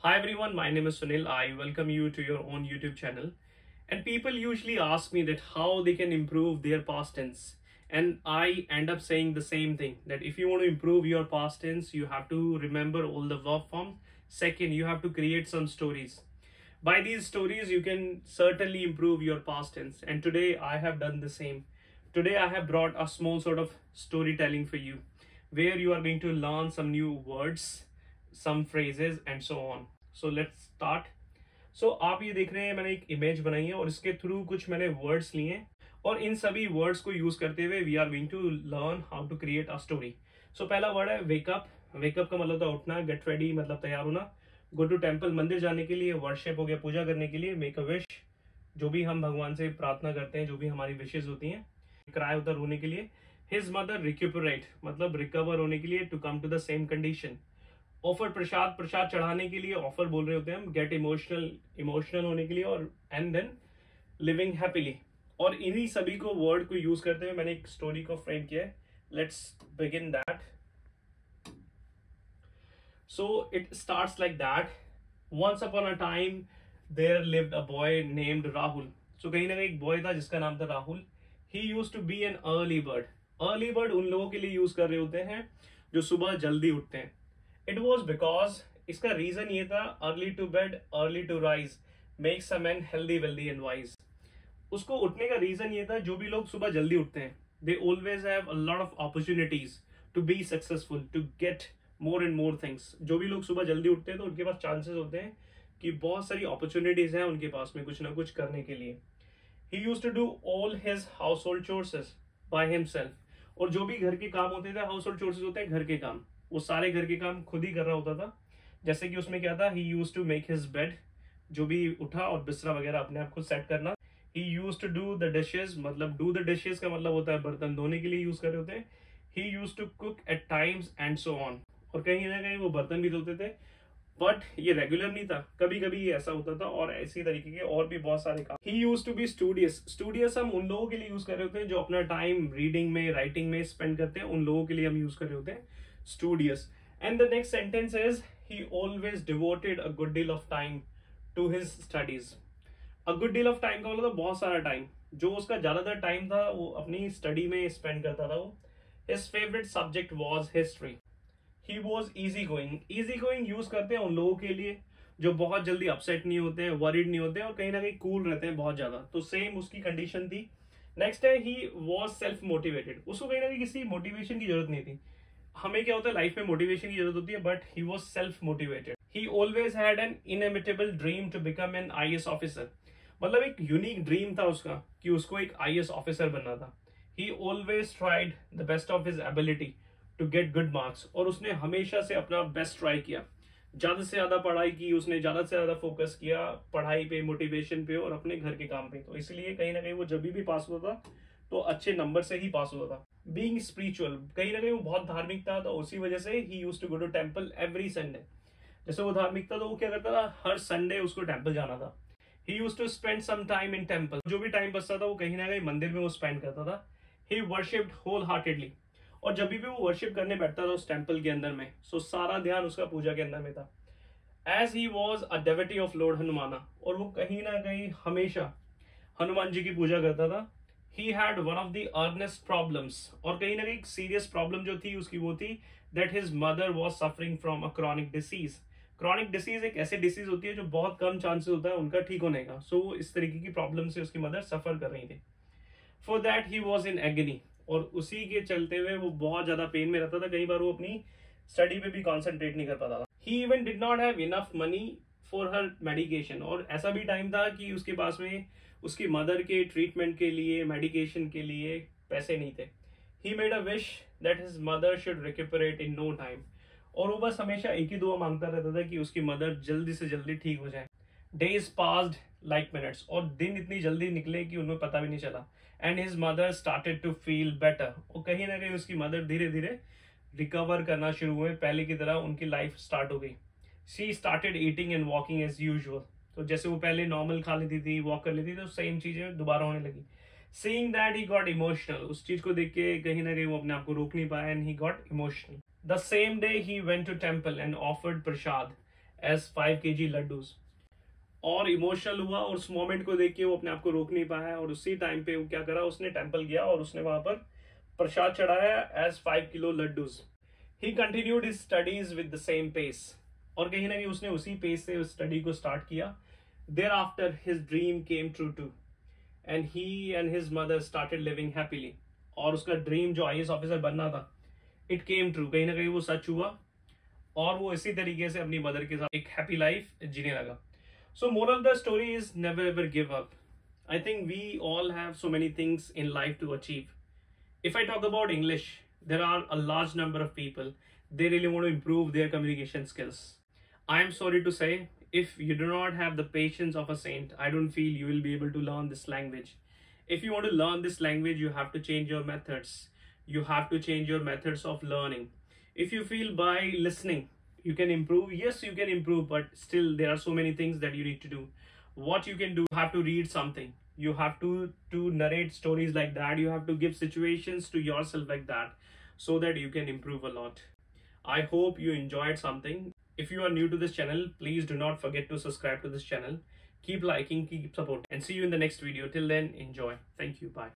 Hi everyone, my name is Sunil. I welcome you to your own YouTube channel. And people usually ask me that how they can improve their past tense. And I end up saying the same thing, that if you want to improve your past tense, you have to remember all the verb forms. Second, you have to create some stories. By these stories, you can certainly improve your past tense. And today I have done the same. Today I have brought a small sort of storytelling for you, where you are going to learn some new words, some phrases and so on. So let's start. So आप ये देख रहे हैं, मैंने एक image बनाई है और इसके थ्रू कुछ मैंने वर्ड्स लिए हैं और इन सभी वर्ड्स को यूज करते हुए we are going to learn how to create a story. So पहला वर्ड है वेकअप. वेकअप का मतलब था उठना. गेट रेडी मतलब तैयार होना. गो टू टेम्पल मंदिर जाने के लिए. वर्शिप हो गया पूजा करने के लिए. मेक अ विश जो भी हम भगवान से प्रार्थना करते हैं, जो भी हमारी विशेष होती हैं. क्राई होता रोने के लिए. हिज मदर रिक्यूपरेट मतलब रिकवर होने के लिए, to come to the same condition. Offer prasad prasad चढ़ाने के लिए ऑफर बोल रहे होते हैं हम. गेट इमोशनल इमोशनल होने के लिए. और एंड देन लिविंग हैप्पीली. और इन्हीं सभी को वर्ड को यूज करते हुए मैंने एक स्टोरी को फ्रेम किया है. Let's begin that. So it starts like that. Once upon a time there lived a boy named Rahul. So कहीं ना कहीं एक बॉय था जिसका नाम था Rahul. He used to be an early bird. Early bird उन लोगों के लिए यूज कर रहे होते हैं जो सुबह जल्दी उठते हैं. इट वॉज बिकॉज इसका रीजन ये था, early to bed early to rise makes a man healthy wealthy and wise. उसको उठने का रीजन ये था, जो भी लोग सुबह जल्दी उठते हैं they always have a lot of opportunities to be successful, to get more and more things. जो भी लोग सुबह जल्दी उठते हैं तो उनके पास चांसेस होते हैं कि बहुत सारी अपॉर्चुनिटीज हैं उनके पास में कुछ ना कुछ करने के लिए. He used to do all his household chores by himself. और जो भी घर के काम होते थे, हाउस होल्ड चोर्सेस होते हैं घर के काम, वो सारे घर के काम खुद ही कर रहा होता था. जैसे कि उसमें क्या था, he used to make his bed. जो भी उठा और बिस्तरा वगैरह अपने आप को सेट करना. He used to do the dishes मतलब डू द डिशेज का मतलब होता है बर्तन धोने के लिए यूज कर रहे होते हैं. He used to cook at times and so on. और कहीं ना कहीं वो बर्तन भी धोते थे, बट ये रेगुलर नहीं था, कभी कभी ऐसा होता था. और ऐसी तरीके के और भी बहुत सारे काम. He used to be studious. Studious हम उन लोगों के लिए यूज कर रहे होते हैं जो अपना टाइम रीडिंग में राइटिंग में स्पेंड करते हैं. उन लोगों के लिए हम यूज कर रहे होते हैं studious. And the next sentence is, he always devoted a good deal of time to his studies. A good deal of time का मतलब बहुत सारा टाइम. जो उसका ज्यादातर टाइम था वो अपनी स्टडी में स्पेंड करता था वो. His favorite subject was history. He was easy going. Easy going use करते हैं उन लोगों के लिए जो बहुत जल्दी अपसेट नहीं होते हैं, वरीड नहीं होते हैं और कहीं ना कहीं कूल रहते हैं बहुत ज्यादा. तो सेम उसकी कंडीशन थी. नेक्स्ट है, ही वॉज सेल्फ मोटिवेटेड. उसको कहीं ना कहीं किसी मोटिवेशन की जरूरत नहीं थी. हमें क्या होता है लाइफ में मोटिवेशन की जरूरत होती है, but he was self motivated. He always had an inimitable dream to become an IAS officer. मतलब एक यूनिक ड्रीम था उसका कि उसको एक आईएएस ऑफिसर बनना था. He always tried the best of his ability to get good marks. और उसने हमेशा से अपना बेस्ट ट्राई किया. ज्यादा से ज्यादा पढ़ाई की उसने, ज्यादा से ज्यादा फोकस किया पढ़ाई पे, मोटिवेशन पे और अपने घर के काम पे. तो इसलिए कहीं ना कहीं वो जब भी पास होता था तो अच्छे नंबर से ही पास होता था. बीइंग स्पिरिचुअल, कहीं ना कहीं वो बहुत धार्मिक था, तो उसी वजह से he used to go to temple every Sunday. जैसे वो धार्मिक था तो वो क्या करता था, हर संडे उसको टेम्पल जाना था. He used to spend some time in temple. जो भी टाइम बचता था वो कहीं ना कहीं मंदिर में वो स्पेंड करता था. ही वर्शिप्ड होल हार्टेडली. और जब भी वो वर्शिप करने बैठता था उस टेम्पल के अंदर में, सो सारा ध्यान उसका पूजा के अंदर में था. As he was a devotee of lord Hanuman. और वो कहीं ना कहीं हमेशा हनुमान जी की पूजा करता था. He had one of the earnest problems. और कहीं ना कहीं सीरियस प्रॉब्लम जो थी उसकी वो थी, that his mother was suffering from a chronic disease. Chronic disease एक ऐसी डिसीज होती है जो बहुत कम चांसेस होता है उनका ठीक होने का. सो इस तरीके की प्रॉब्लम से उसकी मदर सफर कर रही थी. For that he was in agony. और उसी के चलते हुए वो बहुत ज्यादा पेन में रहता था. कई बार वो अपनी स्टडी पे भी कॉन्सेंट्रेट नहीं कर पाता था. He even did not have enough money for her medication. और ऐसा भी टाइम था कि उसके पास में उसकी मदर के ट्रीटमेंट के लिए, मेडिकेशन के लिए पैसे नहीं थे. He made a wish that his mother should recuperate in no time. और वो बस हमेशा एक ही दुआ मांगता रहता था कि उसकी मदर जल्दी से जल्दी ठीक हो जाए. Days passed like minutes. और दिन इतनी जल्दी निकले कि उन्हें पता भी नहीं चला. And his mother started to feel better. और कहीं ना कहीं उसकी मदर धीरे धीरे रिकवर करना शुरू हुए. पहले की तरह उनकी लाइफ स्टार्ट हो गई. She started eating and walking as usual. तो जैसे वो पहले नॉर्मल खा लेती थी, वॉक कर लेती थी, तो सेम चीजें दोबारा होने लगी. Seeing that he got emotional. उस चीज को देख के कहीं ना कहीं वो अपने आप को रोक नहीं पाया and he got emotional. The same day he went to temple and offered prasad as 5 kg laddus. और इमोशनल हुआ और उस मोमेंट को देख के वो अपने आप को रोक नहीं पाया और उसी टाइम पे वो क्या करा, उसने टेम्पल गया और उसने वहां पर प्रसाद चढ़ाया as 5 kilo laddus. He continued his studies with the same pace, और कहीं ना कहीं उसने उसी पेस से उस स्टडी को स्टार्ट किया. Thereafter his dream came true too and he and his mother started living happily. और उसका ड्रीम जो आईएएस ऑफिसर बनना था, इट केम ट्रू, कहीं ना कहीं वो सच हुआ और वो इसी तरीके से अपनी मदर के साथ एक हैप्पी लाइफ जीने लगा. So moral of the story is never ever give up. I think we all have so many things in life to achieve. If I talk about English, there are a large number of people, they really want to improve their communication skills. I am sorry to say, if you do not have the patience of a saint, I don't feel you will be able to learn this language. If you want to learn this language, you have to change your methods. You have to change your methods of learning. If you feel by listening you can improve, yes you can improve, but still there are so many things that you need to do. What you can do, you have to read something, you have to narrate stories like that, you have to give situations to yourself like that, so that you can improve a lot. I hope you enjoyed something. If you are new to this channel, please do not forget to subscribe to this channel. Keep liking, keep supporting, and see you in the next video. Till then, enjoy. Thank you. Bye.